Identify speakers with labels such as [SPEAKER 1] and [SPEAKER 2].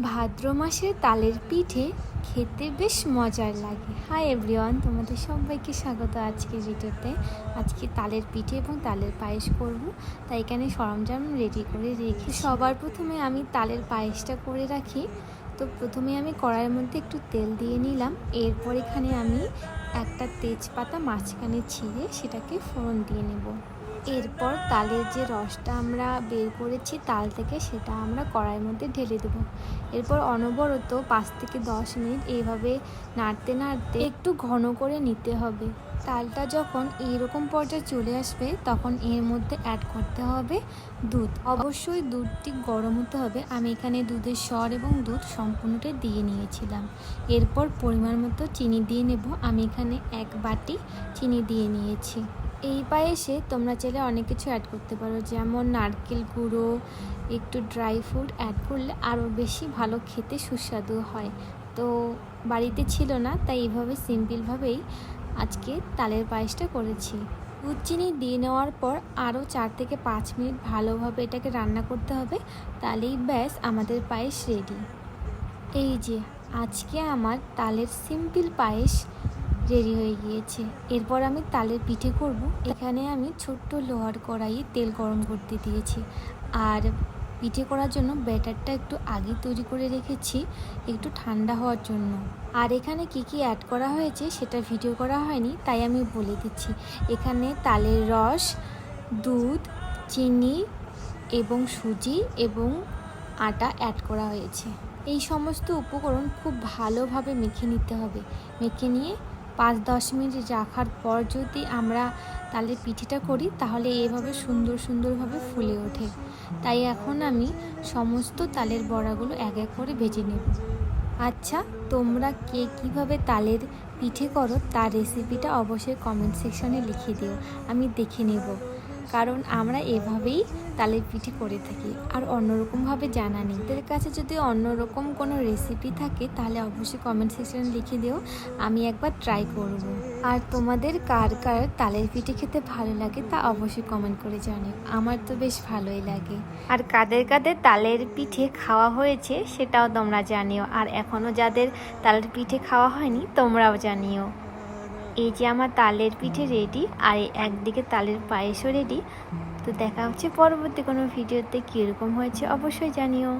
[SPEAKER 1] ভাদ্র মাসের তালের পিঠে খেতে বেশ মজার লাগে। হাই এভরিওয়ান, তোমাদের সবাইকে স্বাগত আজকের ভিডিওতে। আজকে তালের পিঠে এবং তালের পায়েস করব, তাই এখানে সরঞ্জাম রেডি করে রেখে সবার প্রথমে আমি তালের পায়েসটা করে রাখি। তো প্রথমে আমি কড়াইয়ের মধ্যে একটু তেল দিয়ে নিলাম। এরপর এখানে আমি একটা তেজপাতা মাঝখানে ছিঁড়ে সেটাকে ফোড়ন দিয়ে নেব। এরপর তালের যে রসটা আমরা বের করেছি তাল থেকে, সেটা আমরা কড়াইয়ের মধ্যে ঢেলে দেবো। এরপর অনবরত 5 থেকে 10 মিনিট এইভাবে নাড়তে নাড়তে একটু ঘন করে নিতে হবে। তালটা যখন এইরকম পর্যায়ে চলে আসবে তখন এর মধ্যে অ্যাড করতে হবে দুধ। অবশ্যই দুধটি গরম হতে হবে। আমি এখানে দুধের সর এবং দুধ সম্পূর্ণটা দিয়ে নিয়েছিলাম। এরপর পরিমাণ মতো চিনি দিয়ে নেব। আমি এখানে 1 বাটি চিনি দিয়ে নিয়েছি। এই পায়েসে তোমরা চাইলে অনেক কিছু অ্যাড করতে পারো, যেমন নারকেল গুঁড়ো, একটু ড্রাই ফ্রুট অ্যাড করলে আরও বেশি ভালো খেতে সুস্বাদু হয়। তো বাড়িতে ছিল না, তাই এইভাবে সিম্পলভাবেই আজকে তালের পায়েসটা করেছি। দুধ চিনি দিয়ে নেওয়ার পর আরও 4 থেকে 5 মিনিট ভালোভাবে এটাকে রান্না করতে হবে, তাহলেই ব্যাস আমাদের পায়েস রেডি। এই যে আজকে আমার তালের সিম্পল পায়েস রেডি হয়ে গিয়েছে। এরপর আমি তালের পিঠে করব। এখানে আমি ছোট্ট লোহার কড়াইয়ে তেল গরম করতে দিয়েছি, আর পিঠে করার জন্য ব্যাটারটা একটু আগে তৈরি করে রেখেছি একটু ঠান্ডা হওয়ার জন্য। আর এখানে কি কি অ্যাড করা হয়েছে সেটা ভিডিও করা হয়নি, তাই আমি বলে দিচ্ছি। এখানে তালের রস, দুধ, চিনি এবং সুজি এবং আটা অ্যাড করা হয়েছে। এই সমস্ত উপকরণ খুব ভালোভাবে মেখে নিতে হবে। মেখে নিয়ে 5-10 মিনিট রাখার পর যদি আমরা তালের পিঠেটা করি তাহলে এভাবে সুন্দরভাবে ফুলে ওঠে। তাই এখন আমি সমস্ত তালের বড়াগুলো এক এক করে ভেজে নেব। আচ্ছা, তোমরা কে কীভাবে তালের পিঠে করো তার রেসিপিটা অবশ্যই কমেন্ট সেকশনে লিখে দিও, আমি দেখে নেব। কারণ আমরা এভাবেই তালের পিঠে করে থাকি, আর অন্যরকমভাবে জানা নেই। তাদের কাছে যদি অন্যরকম কোনো রেসিপি থাকে তাহলে অবশ্যই কমেন্ট সেকশনে লিখে দিও, আমি একবার ট্রাই করব। আর তোমাদের কার কার তালের পিঠে খেতে ভালো লাগে তা অবশ্যই কমেন্ট করে জানিও। আমার তো বেশ ভালোই লাগে। আর কাদের কাদের তালের পিঠে খাওয়া হয়েছে সেটাও তোমরা জানিও, আর এখনও যাদের তালের পিঠে খাওয়া হয়নি তোমরাও জানিও। এই যে আমার তালের পিঠে রেডি, আর একদিকে তালের পায়েসও রেডি। তো দেখা হচ্ছে পরবর্তী কোনো ভিডিওতে, কীরকম হয়েছে অবশ্যই জানিও।